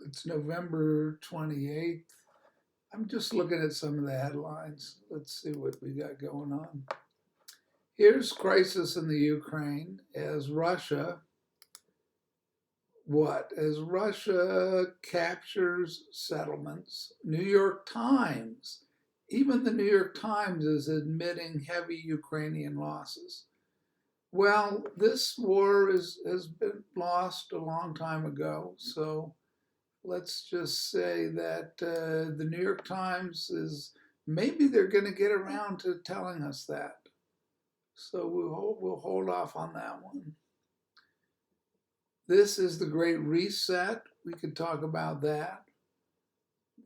It's November 28th. I'm just looking at some of the headlines. Let's see what we got going on. Here's crisis in the Ukraine as Russia captures settlements. New York Times, even the New York Times is admitting heavy Ukrainian losses. Well, this war has been lost a long time ago, so let's just say that the New York Times is maybe they're going to get around to telling us that. So we'll hold off on that one. This is the Great Reset. We could talk about that.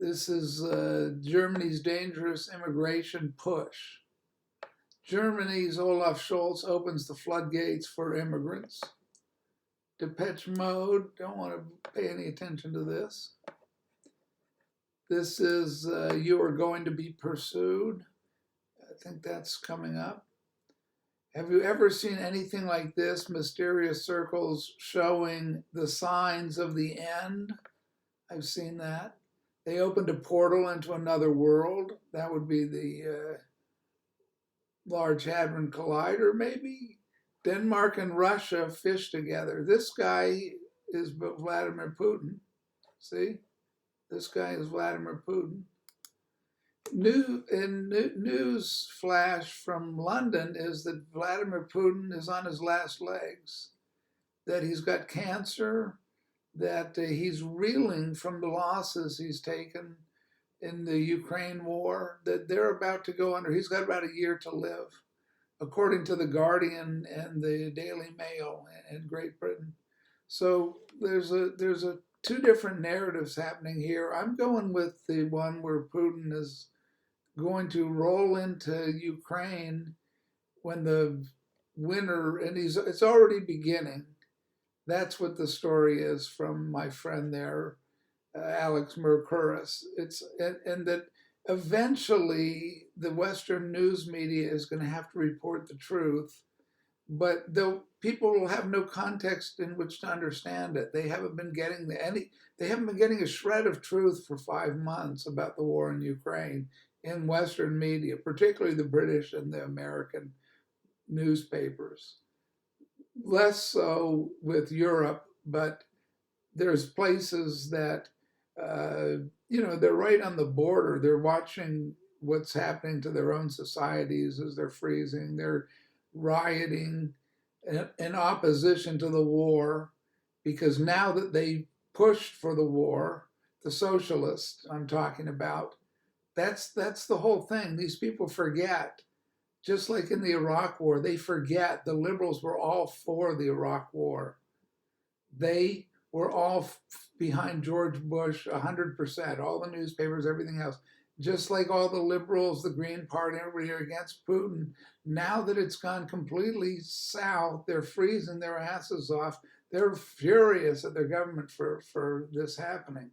This is Germany's dangerous immigration push. Germany's Olaf Scholz opens the floodgates for immigrants. Depeche Mode, don't want to pay any attention to this. This is You Are Going to Be Pursued. I think that's coming up. Have you ever seen anything like this? Mysterious circles showing the signs of the end. I've seen that. They opened a portal into another world. That would be the Large Hadron Collider, maybe. Denmark and Russia fish together. This guy is Vladimir Putin. See? This guy is Vladimir Putin. News flash from London is that Vladimir Putin is on his last legs, that he's got cancer, that he's reeling from the losses he's taken in the Ukraine war, that they're about to go under. He's got about a year to live, according to The Guardian and the Daily Mail in Great Britain. So there's two different narratives happening here. I'm going with the one where Putin is going to roll into Ukraine when the winter, and it's already beginning. That's what the story is from my friend there, Alex Mercouris. And that eventually the Western news media is going to have to report the truth, but people will have no context in which to understand it. They haven't been getting a shred of truth for 5 months about the war in Ukraine in Western media, particularly the British and the American newspapers. Less so with Europe, but there's places that, they're right on the border. They're watching what's happening to their own societies as they're freezing. They're rioting in opposition to the war because now that they pushed for the war, the socialists I'm talking about, that's the whole thing. These people forget, just like in the Iraq War, they forget the liberals were all for the Iraq War. They were all behind George Bush 100%, all the newspapers, everything else. Just like all the liberals, the Green Party, everybody are against Putin. Now that it's gone completely south, they're freezing their asses off. They're furious at their government for this happening.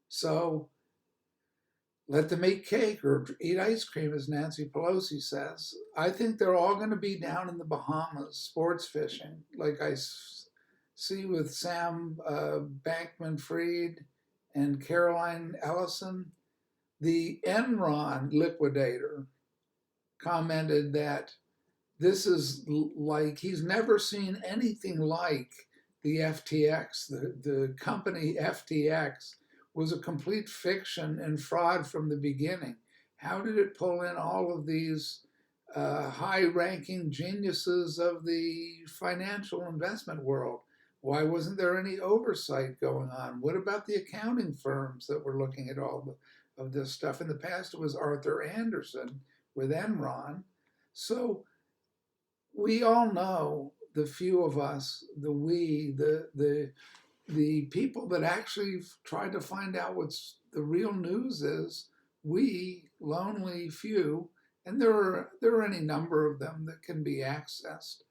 So let them eat cake or eat ice cream, as Nancy Pelosi says. I think they're all going to be down in the Bahamas sports fishing, like I see with Sam Bankman-Fried and Caroline Ellison. The Enron liquidator commented that this is like, he's never seen anything like the FTX, the company FTX was a complete fiction and fraud from the beginning. How did it pull in all of these high-ranking geniuses of the financial investment world? Why wasn't there any oversight going on? What about the accounting firms that were looking at all of this stuff? In the past, it was Arthur Andersen with Enron. So we all know, the few of us, the people that actually try to find out what's the real news is, we, lonely few, and there are any number of them that can be accessed.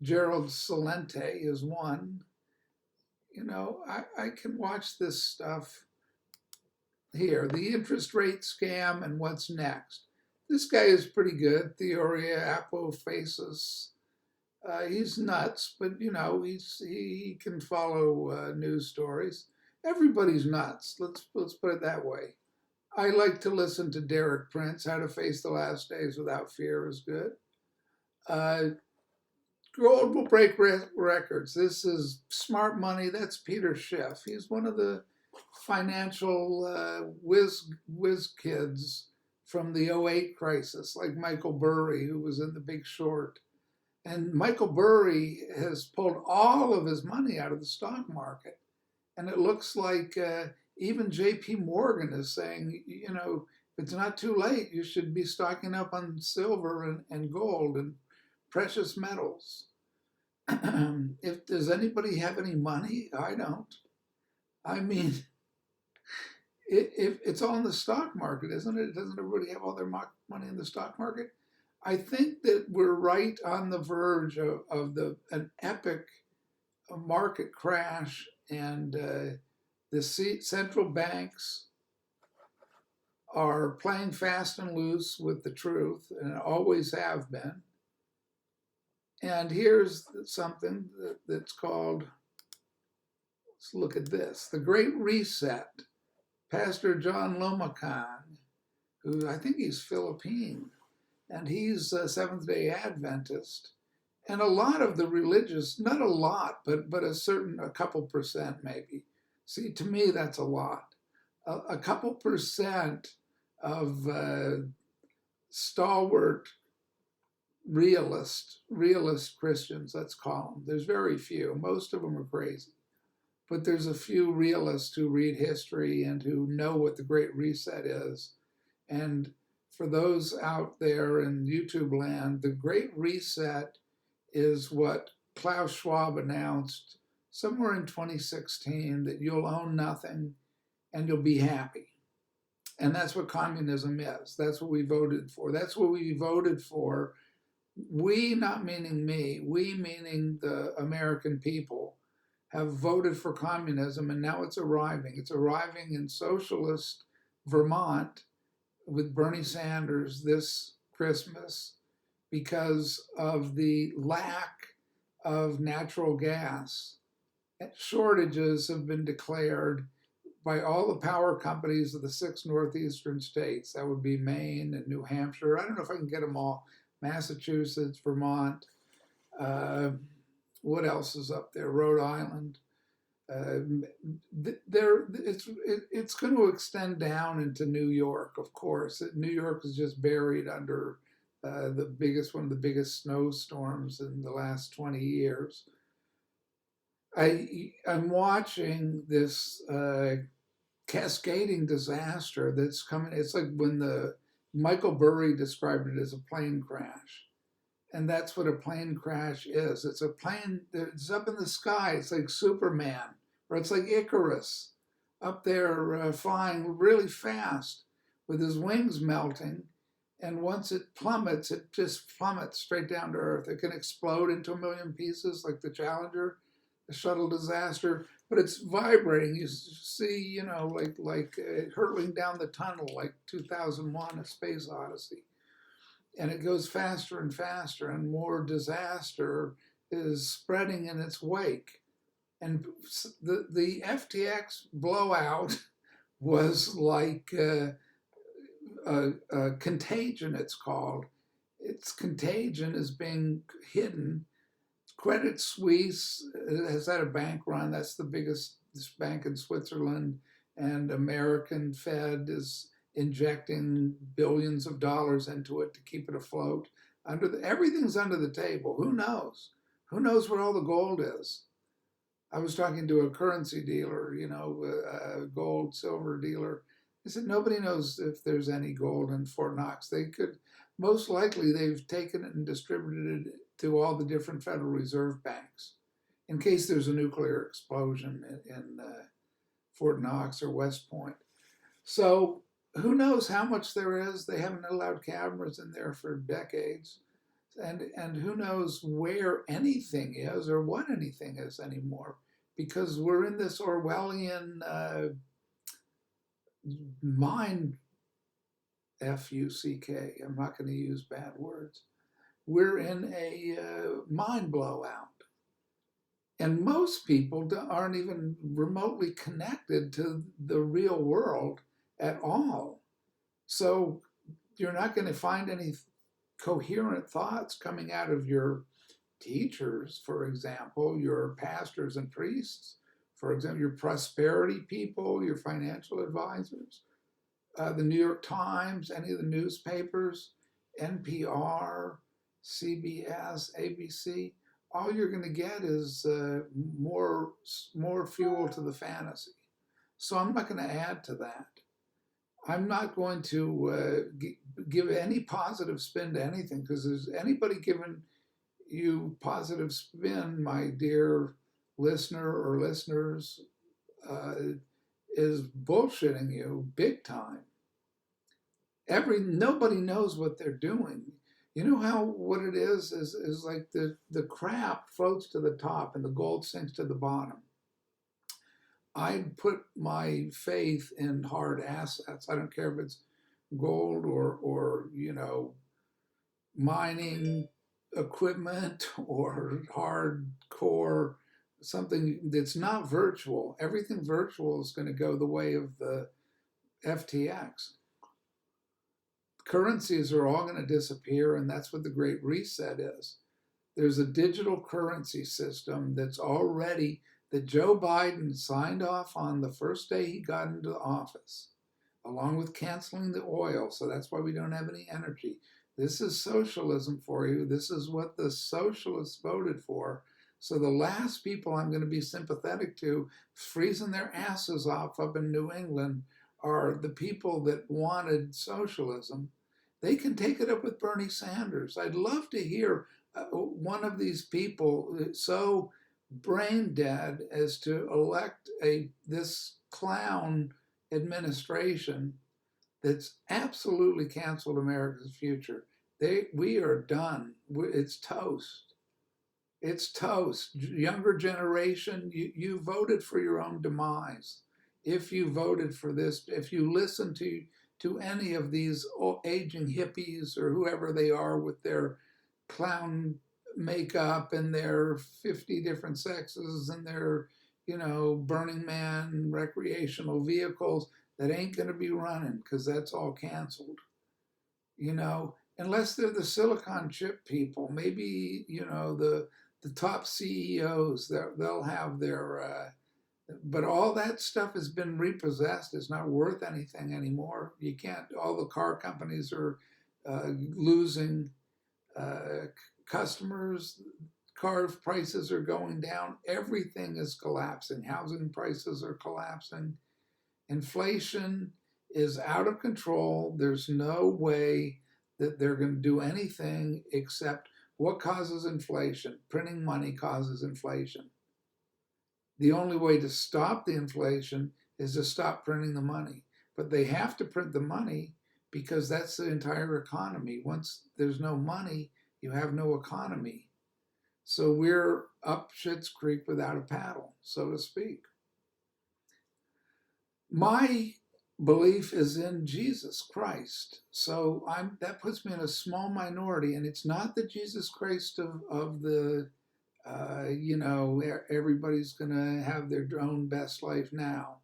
Gerald Celente is one. I can watch this stuff here. The interest rate scam and what's next. This guy is pretty good. Theoria Apophasis. He's nuts, but he can follow news stories. Everybody's nuts. Let's put it that way. I like to listen to Derek Prince. How to Face the Last Days Without Fear is good. Uh, Gold will break records. This is smart money. That's Peter Schiff. He's one of the financial whiz kids from the '08 crisis, like Michael Burry, who was in The Big Short. And Michael Burry has pulled all of his money out of the stock market. And it looks like even J.P. Morgan is saying, if it's not too late, you should be stocking up on silver and gold and precious metals. If does anybody have any money? I don't. I mean, if it's all in the stock market, isn't it? Doesn't everybody have all their money in the stock market? I think that we're right on the verge of an epic market crash, and the central banks are playing fast and loose with the truth, and always have been. And here's something that's called, let's look at this, the Great Reset. Pastor John Lomacan, who I think he's Philippine, and he's a Seventh-day Adventist. And a lot of the religious, not a lot, but a couple percent maybe. See, to me, that's a lot. A couple percent of stalwart realist Christians, let's call them. There's very few. Most of them are crazy. But there's a few realists who read history and who know what the Great Reset is. And for those out there in YouTube land, the Great Reset is what Klaus Schwab announced somewhere in 2016, that you'll own nothing and you'll be happy. And that's what communism is. That's what we voted for. That's what we voted for. We, not meaning me, we meaning the American people, have voted for communism, and now it's arriving. It's arriving in socialist Vermont with Bernie Sanders this Christmas because of the lack of natural gas. Shortages have been declared by all the power companies of the 6 northeastern states. That would be Maine and New Hampshire. I don't know if I can get them all. Massachusetts, Vermont. What else is up there? Rhode Island. It's going to extend down into New York, of course. New York is just buried under one of the biggest snowstorms in the last 20 years. I'm watching this cascading disaster that's coming. It's like when Michael Burry described it as a plane crash. And that's what a plane crash is. It's a plane that's up in the sky. It's like Superman, or it's like Icarus up there flying really fast with his wings melting. And once it plummets, it just plummets straight down to Earth. It can explode into a million pieces like the Challenger, the shuttle disaster, but it's vibrating. You see, like hurtling down the tunnel like 2001, A Space Odyssey. And it goes faster and faster, and more disaster is spreading in its wake. And the FTX blowout was like contagion, it's called. Its contagion is being hidden. Credit Suisse has had a bank run. That's the biggest bank in Switzerland. And American Fed is injecting billions of dollars into it to keep it afloat. Everything's under the table. Who knows? Who knows where all the gold is? I was talking to a currency dealer, a gold, silver dealer. He said nobody knows if there's any gold in Fort Knox. Most likely they've taken it and distributed it to all the different Federal Reserve banks in case there's a nuclear explosion in Fort Knox or West Point. So who knows how much there is? They haven't allowed cameras in there for decades. And who knows where anything is or what anything is anymore, because we're in this Orwellian mind, F-U-C-K. I'm not going to use bad words. We're in a mind blowout. And most people aren't even remotely connected to the real world at all. So you're not going to find any coherent thoughts coming out of your teachers, for example, your pastors and priests, for example, your prosperity people, your financial advisors, the New York Times, any of the newspapers, NPR, CBS, ABC. All you're going to get is more fuel to the fantasy. So I'm not going to add to that. I'm not going to give any positive spin to anything, because there's anybody giving you positive spin, my dear listener or listeners, uh, is bullshitting you big time. Nobody knows what they're doing. You know how what it is like the crap floats to the top and the gold sinks to the bottom. I'd put my faith in hard assets. I don't care if it's gold or mining equipment or hardcore something that's not virtual. Everything virtual is going to go the way of the FTX. Currencies are all going to disappear, and that's what the Great Reset is. There's a digital currency system that Joe Biden signed off on the first day he got into office, along with canceling the oil. So that's why we don't have any energy. This is socialism for you. This is what the socialists voted for. So the last people I'm going to be sympathetic to, freezing their asses off up in New England, are the people that wanted socialism. They can take it up with Bernie Sanders. I'd love to hear one of these people so brain dead as to elect this clown administration that's absolutely canceled America's future. We are done. It's toast. It's toast. Younger generation, you voted for your own demise. If you voted for this, if you listen to any of these aging hippies or whoever they are with their clown makeup and their 50 different sexes and their, Burning Man recreational vehicles, that ain't going to be running, because that's all canceled. Unless they're the silicon chip people, maybe, the top CEOs, they'll have their, but all that stuff has been repossessed. It's not worth anything anymore. You can't, all the car companies are losing customers. Car prices are going down. Everything is collapsing. Housing prices are collapsing. Inflation is out of control. There's no way that they're going to do anything except what causes inflation? Printing money causes inflation. The only way to stop the inflation is to stop printing the money. But they have to print the money because that's the entire economy. Once there's no money, you have no economy. So we're up Schitt's Creek without a paddle, so to speak. My belief is in Jesus Christ. So that puts me in a small minority, and it's not the Jesus Christ of the, everybody's going to have their own best life now.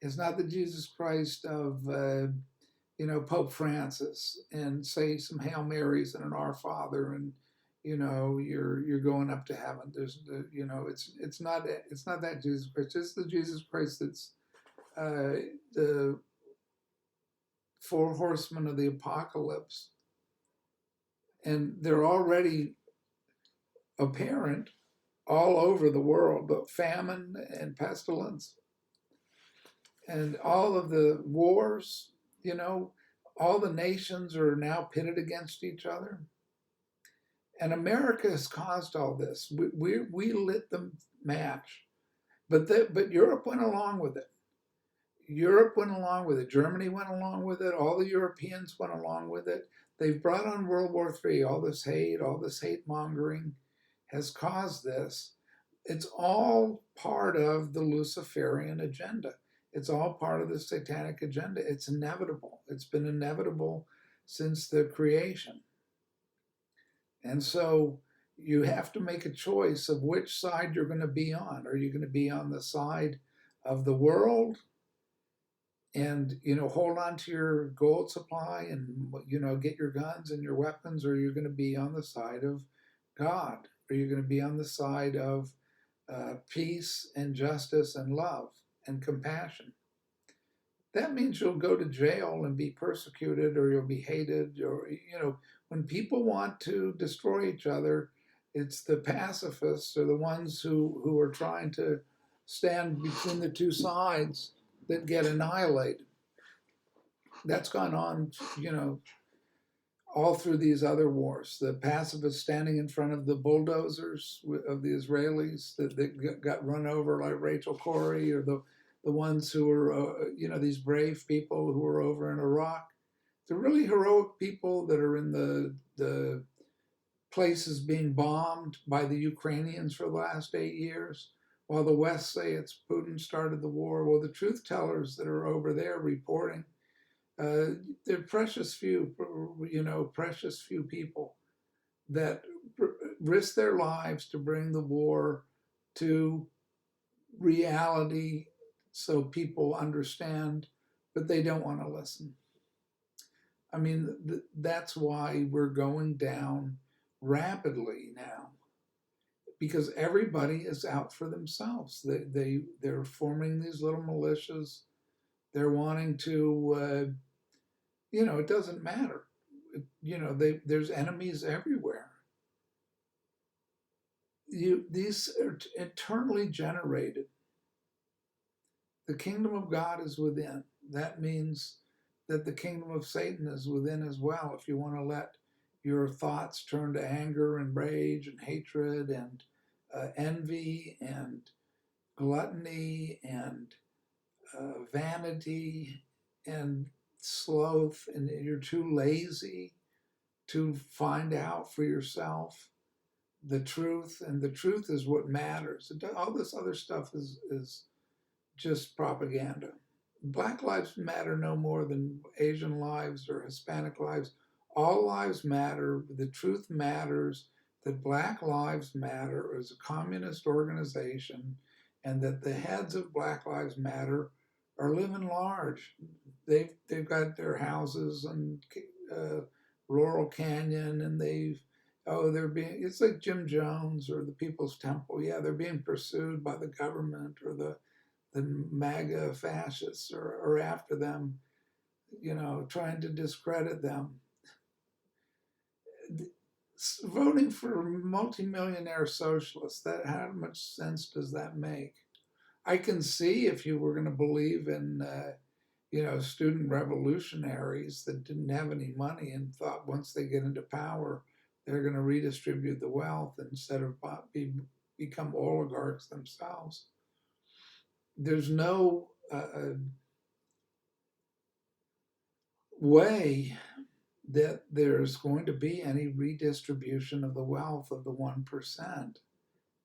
It's not the Jesus Christ of, Pope Francis, and say some Hail Marys and an Our Father, and you're going up to heaven. It's not that Jesus Christ. It's the Jesus Christ that's the four horsemen of the apocalypse, and they're already apparent all over the world. But famine and pestilence and all of the wars, all the nations are now pitted against each other. And America has caused all this. We lit the match, but Europe went along with it. Europe went along with it. Germany went along with it. All the Europeans went along with it. They've brought on World War III. All this hate mongering has caused this. It's all part of the Luciferian agenda. It's all part of the satanic agenda. It's inevitable. It's been inevitable since the creation. And so you have to make a choice of which side you're going to be on. Are you going to be on the side of the world and, hold on to your gold supply and, get your guns and your weapons, or are you going to be on the side of God? Are you going to be on the side of peace and justice and love and compassion? That means you'll go to jail and be persecuted, or you'll be hated, or, when people want to destroy each other, it's the pacifists or the ones who are trying to stand between the two sides that get annihilated. That's gone on, all through these other wars. The pacifists standing in front of the bulldozers of the Israelis that got run over, like Rachel Corrie, or the ones who were, these brave people who were over in Iraq. The really heroic people that are in the places being bombed by the Ukrainians for the last 8 years, while the West say it's Putin started the war. Well, the truth tellers that are over there reporting, they're precious few, precious few people that risk their lives to bring the war to reality so people understand, but they don't want to listen. I mean, that's why we're going down rapidly now, because everybody is out for themselves. They're forming these little militias. They're wanting to, it doesn't matter. There's enemies everywhere. These are eternally generated. The kingdom of God is within. That means that the kingdom of Satan is within as well. If you want to let your thoughts turn to anger and rage and hatred and envy and gluttony and vanity and sloth, and you're too lazy to find out for yourself the truth, and the truth is what matters. All this other stuff is just propaganda. Black lives matter no more than Asian lives or Hispanic lives. All lives matter. The truth matters that Black Lives Matter is a communist organization, and that the heads of Black Lives Matter are living large. They've got their houses in Laurel Canyon, and they're being, it's like Jim Jones or the People's Temple. Yeah, they're being pursued by the government, or the MAGA fascists are after them, trying to discredit them. Voting for multimillionaire socialists, how much sense does that make? I can see if you were going to believe in, student revolutionaries that didn't have any money and thought once they get into power, they're going to redistribute the wealth instead of become oligarchs themselves. There's no way that there's going to be any redistribution of the wealth of the 1%.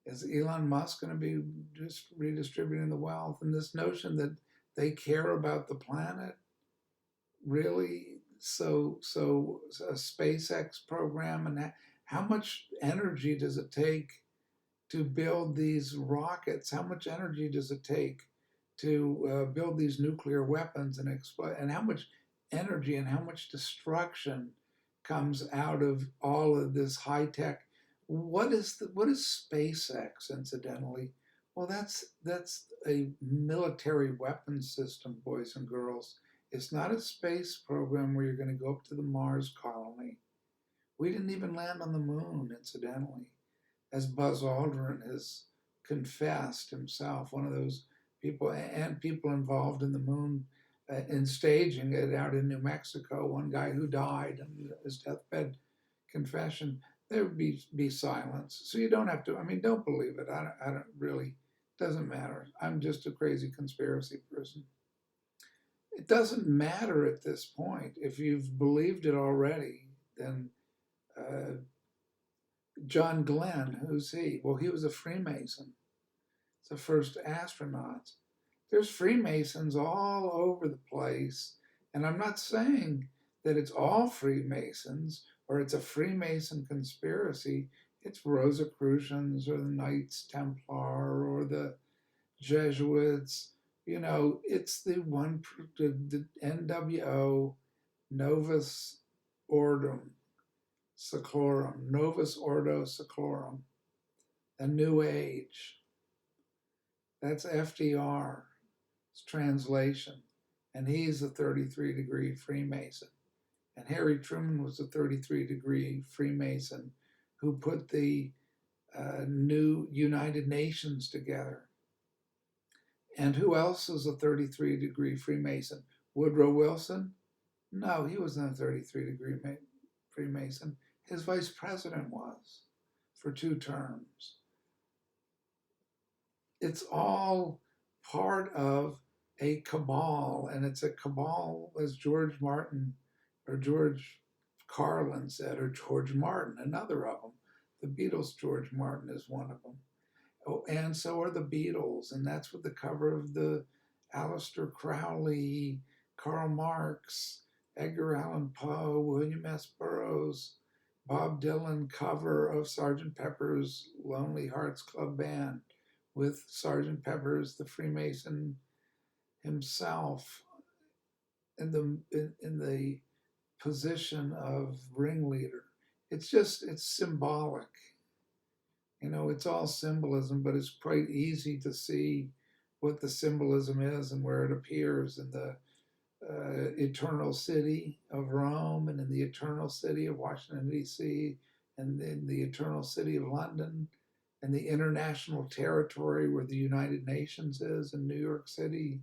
Is Elon Musk going to be just redistributing the wealth? And this notion that they care about the planet, really? So a SpaceX program, and how much energy does it take to build these rockets? How much energy does it take to build these nuclear weapons and explode? And how much energy and how much destruction comes out of all of this high tech? What is SpaceX, incidentally? Well, that's a military weapons system, boys and girls. It's not a space program where you're going to go up to the Mars colony. We didn't even land on the moon, incidentally, as Buzz Aldrin has confessed himself, one of those people, and people involved in the moon, in staging it out in New Mexico. One guy who died on his deathbed confession, there would be silence. So you don't have to, don't believe it. I don't really, doesn't matter. I'm just a crazy conspiracy person. It doesn't matter at this point. If you've believed it already, then John Glenn, who's he? Well, he was a Freemason. It's the first astronaut. There's Freemasons all over the place. And I'm not saying that it's all Freemasons or it's a Freemason conspiracy. It's Rosicrucians or the Knights Templar or the Jesuits. It's the NWO, Novus Ordum Seclorum, Novus Ordo Seclorum, a New Age. That's FDR's translation. And he's a 33-degree Freemason. And Harry Truman was a 33-degree Freemason who put the new United Nations together. And who else is a 33-degree Freemason? Woodrow Wilson? No, he wasn't a 33-degree Freemason. His vice president was for 2 terms. It's all part of a cabal, and it's a cabal, as George Martin or George Carlin said, or George Martin, another of them. The Beatles, George Martin is one of them. Oh, and so are the Beatles, and that's what the cover of the Aleister Crowley, Karl Marx, Edgar Allan Poe, William S. Burroughs, Bob Dylan cover of Sgt. Pepper's Lonely Hearts Club Band with Sgt. Pepper's the Freemason himself in the position of ringleader. It's symbolic. It's all symbolism, but it's quite easy to see what the symbolism is and where it appears in the eternal city of Rome and in the eternal city of Washington, D.C., and in the eternal city of London and the international territory where the United Nations is in New York City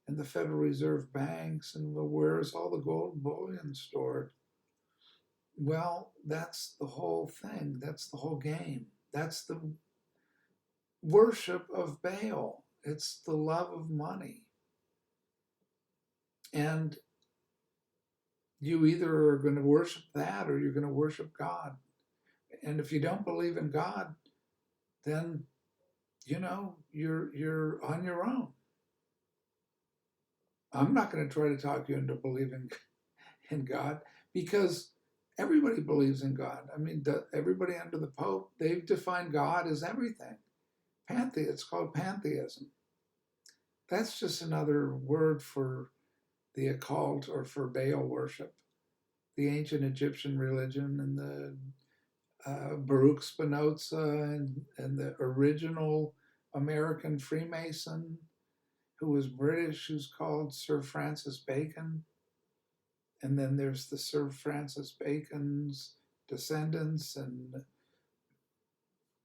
and the Federal Reserve banks and where's all the gold bullion stored. Well, that's the whole thing. That's the whole game. That's the worship of Baal. It's the love of money. And you either are going to worship that or you're going to worship God. And if you don't believe in God, then you're on your own. I'm not going to try to talk you into believing in God because everybody believes in God. I mean, everybody under the Pope, they've defined God as everything. It's called pantheism. That's just another word for the occult or for Baal worship. The ancient Egyptian religion and the Baruch Spinoza and the original American Freemason who was British, who's called Sir Francis Bacon. And then there's the Sir Francis Bacon's descendants and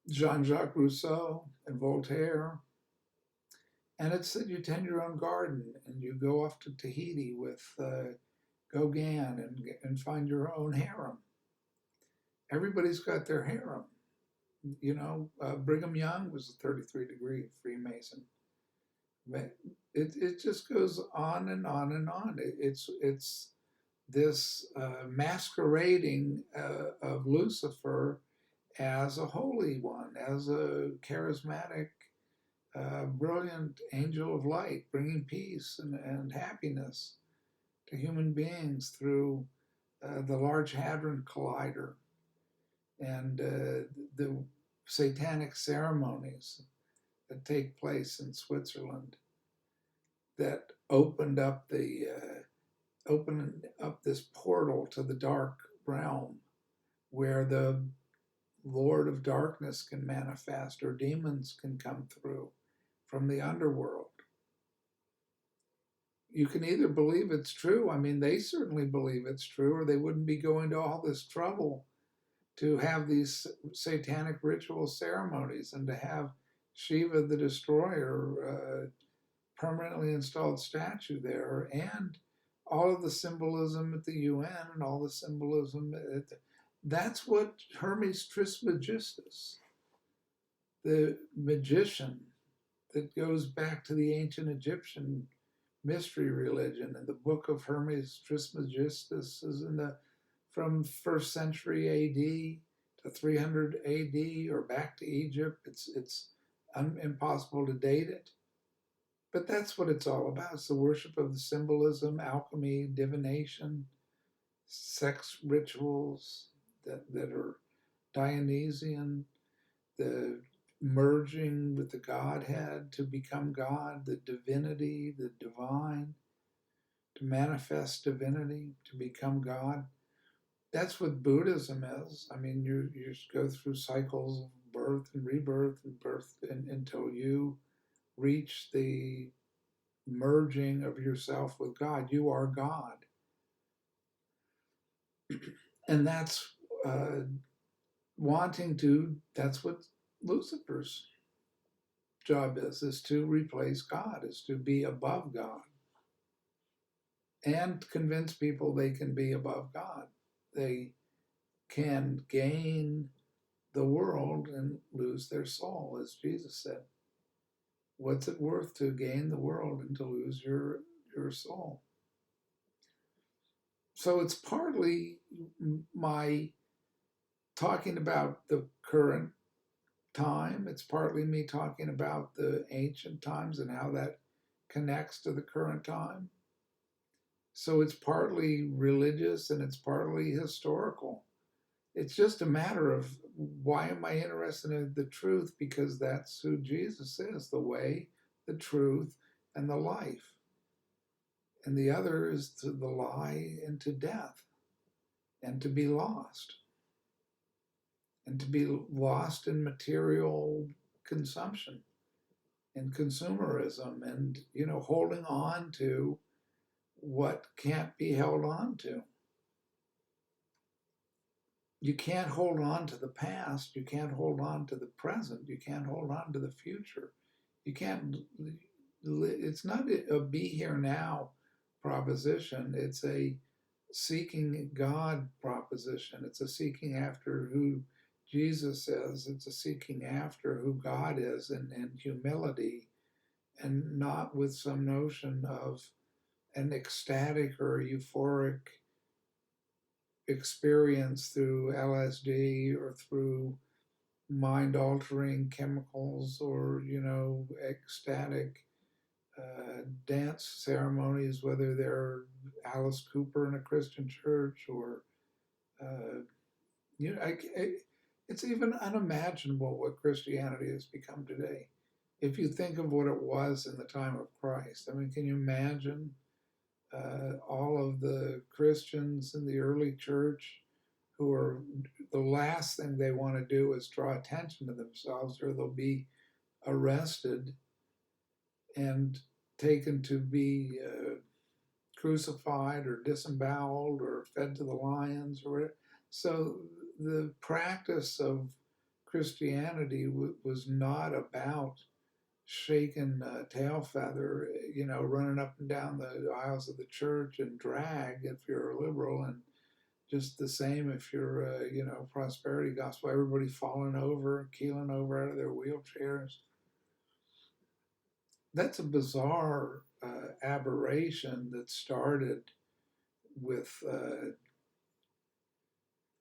Jean-Jacques Rousseau and Voltaire. And it's that you tend your own garden and you go off to Tahiti with Gauguin and find your own harem. Everybody's got their harem. Brigham Young was a 33-degree Freemason. It just goes on and on and on. It's this masquerading of Lucifer as a holy one, as a charismatic, brilliant angel of light, bringing peace and happiness to human beings through the Large Hadron Collider and the satanic ceremonies that take place in Switzerland that opened up this portal to the dark realm where the Lord of Darkness can manifest or demons can come through from the underworld. You can either believe it's true, I mean, they certainly believe it's true, or they wouldn't be going to all this trouble to have these satanic ritual ceremonies and to have Shiva the Destroyer permanently installed statue there, and all of the symbolism at the UN and all the symbolism that's what Hermes Trismegistus, the magician that goes back to the ancient Egyptian mystery religion, and the book of Hermes Trismegistus is from 1st century AD to 300 AD or back to Egypt. It's impossible to date it. But that's what it's all about. It's the worship of the symbolism, alchemy, divination, sex rituals that are Dionysian, the merging with the Godhead to become God, the divinity, the divine, to manifest divinity, to become God. That's what Buddhism is. I mean, you just go through cycles of birth and rebirth and birth until you reach the merging of yourself with God. You are God. And that's uh, that's what Lucifer's job is to replace God, is to be above God and convince people they can be above God. They can gain the world and lose their soul, as Jesus said. What's it worth to gain the world and to lose your soul? So it's partly my talking about the current time. It's partly me talking about the ancient times and how that connects to the current time. So it's partly religious and it's partly historical. It's just a matter of, why am I interested in the truth? Because that's who Jesus is, the way, the truth, and the life. And the other is to the lie and to death, and to be lost. And to be lost in material consumption and consumerism, and holding on to what can't be held on to. You can't hold on to the past. You can't hold on to the present. You can't hold on to the future. You can't. It's not a be here now proposition. It's a seeking God proposition. It's a seeking after who Jesus is. It's a seeking after who God is, in humility, and not with some notion of an ecstatic or euphoric experience through LSD or through mind altering chemicals, or ecstatic dance ceremonies, whether they're Alice Cooper in a Christian church, or uh, you know, it's even unimaginable what Christianity has become today. If you think of what it was in the time of Christ, I mean, can you imagine all of the Christians in the early church who are, the last thing they want to do is draw attention to themselves, or they'll be arrested and taken to be crucified or disemboweled or fed to the lions or whatever. So the practice of Christianity was not about shaken tail feather, running up and down the aisles of the church and drag if you're a liberal, and just the same if you're prosperity gospel, everybody falling over, keeling over out of their wheelchairs. That's a bizarre aberration that started with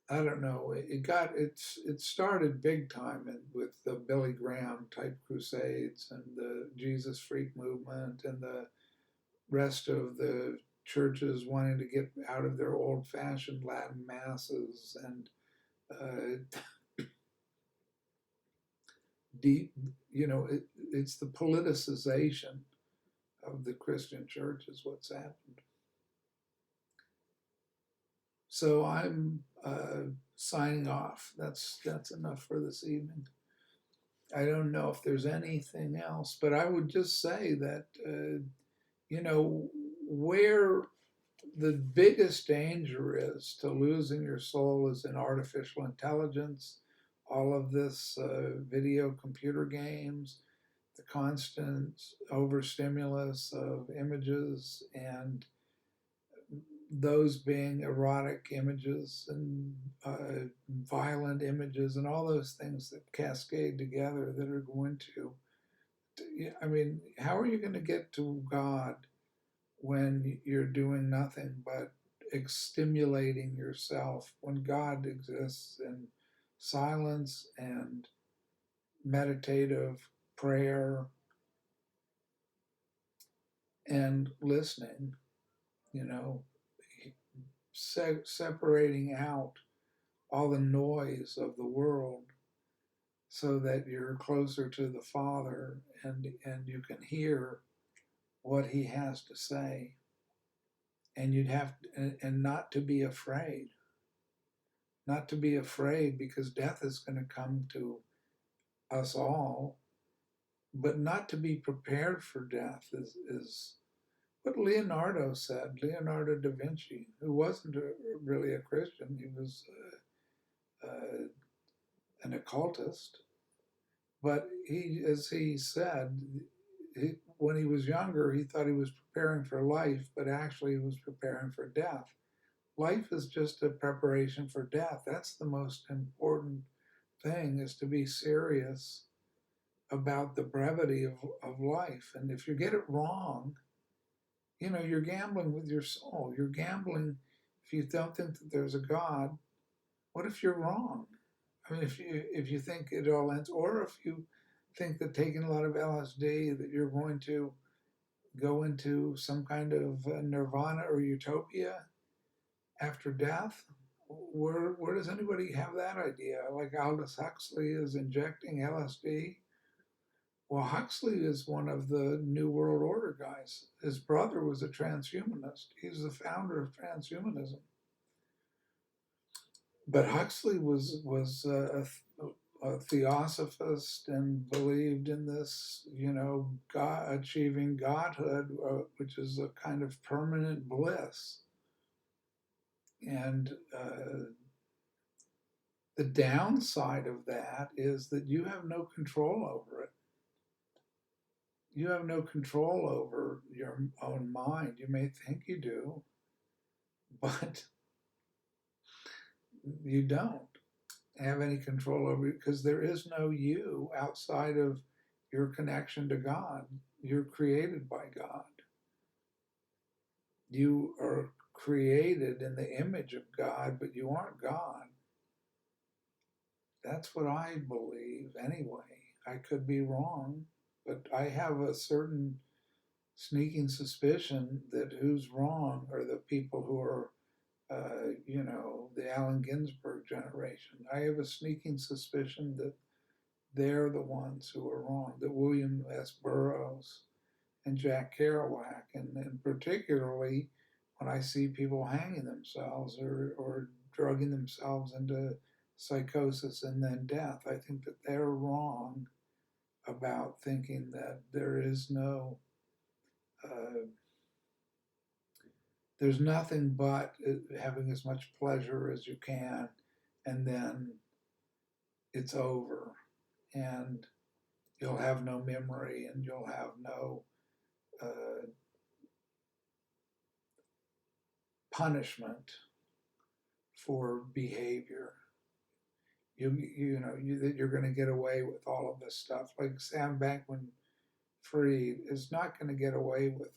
I don't know. It started big time with the Billy Graham type crusades and the Jesus Freak movement and the rest of the churches wanting to get out of their old-fashioned Latin masses, and deep. It's the politicization of the Christian church is what's happened. So I'm signing off. That's enough for this evening. I don't know if there's anything else, but I would just say that where the biggest danger is to losing your soul is in artificial intelligence, all of this video computer games, the constant overstimulus of images, and those being erotic images and violent images and all those things that cascade together that are going to, I mean, how are you going to get to God when you're doing nothing but stimulating yourself, when God exists in silence and meditative prayer and listening, separating out all the noise of the world so that you're closer to the Father and you can hear what he has to say. And you'd have and not to be afraid, not to be afraid because death is going to come to us all, but not to be prepared for death is what Leonardo said. Leonardo da Vinci, who wasn't really a Christian, he was an occultist, but he, as he said, when he was younger, he thought he was preparing for life, but actually he was preparing for death. Life is just a preparation for death. That's the most important thing, is to be serious about the brevity of life. And if you get it wrong, you're gambling with your soul. You're gambling if you don't think that there's a God. What if you're wrong? I mean, if you think it all ends, or if you think that taking a lot of LSD that you're going to go into some kind of nirvana or utopia after death, where does anybody have that idea? Like Aldous Huxley is injecting LSD. Well, Huxley is one of the New World Order guys. His brother was a transhumanist. He's the founder of transhumanism. But Huxley was a theosophist and believed in this, God, achieving godhood, which is a kind of permanent bliss. And the downside of that is that you have no control over it. You have no control over your own mind. You may think you do, but you don't have any control over it because there is no you outside of your connection to God. You're created by God. You are created in the image of God, but you aren't God. That's what I believe anyway. I could be wrong, but I have a certain sneaking suspicion that who's wrong are the people who are, the Allen Ginsberg generation. I have a sneaking suspicion that they're the ones who are wrong, that William S. Burroughs and Jack Kerouac, and particularly when I see people hanging themselves or drugging themselves into psychosis and then death, I think that they're wrong about thinking that there's nothing but having as much pleasure as you can, and then it's over, and you'll have no memory, and you'll have no punishment for behavior. That you're going to get away with all of this stuff. Like Sam Bankman-Fried is not going to get away with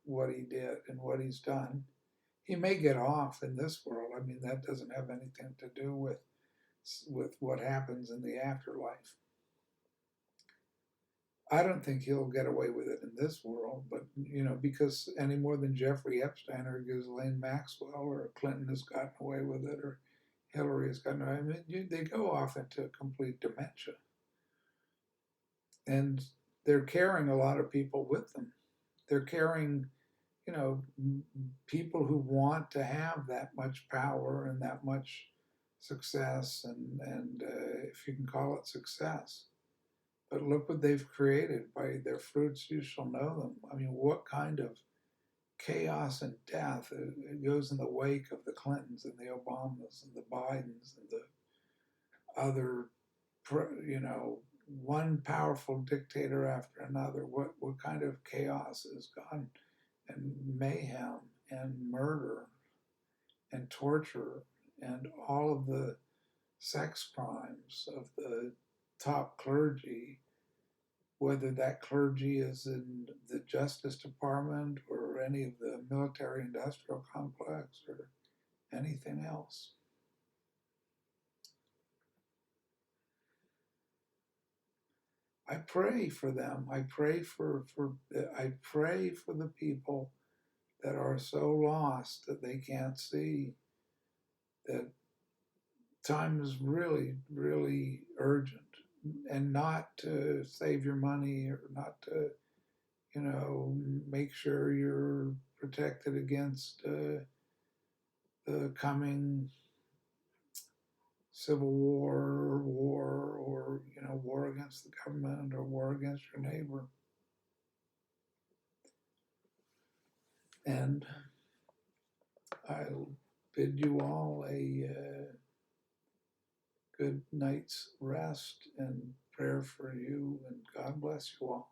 what he did and what he's done. He may get off in this world. I mean, that doesn't have anything to do with what happens in the afterlife. I don't think he'll get away with it in this world, but because any more than Jeffrey Epstein or Ghislaine Maxwell or Clinton has gotten away with it, or Hillary has gotten away. I mean, they go off into complete dementia, and they're carrying a lot of people with them. They're carrying, people who want to have that much power and that much success, and if you can call it success. But look what they've created. By their fruits you shall know them. I mean, what kind of chaos and death it goes in the wake of the Clintons and the Obamas and the Bidens and the other, one powerful dictator after another. What kind of chaos is gone, and mayhem and murder and torture and all of the sex crimes of the top clergy, whether that clergy is in the Justice Department or any of the military industrial complex or anything else. I pray for them. I pray for the people that are so lost that they can't see that time is really, really urgent, and not to save your money or not to, make sure you're protected against the coming civil war, or war against the government or war against your neighbor. And I'll bid you all a good night's rest and prayer for you, and God bless you all.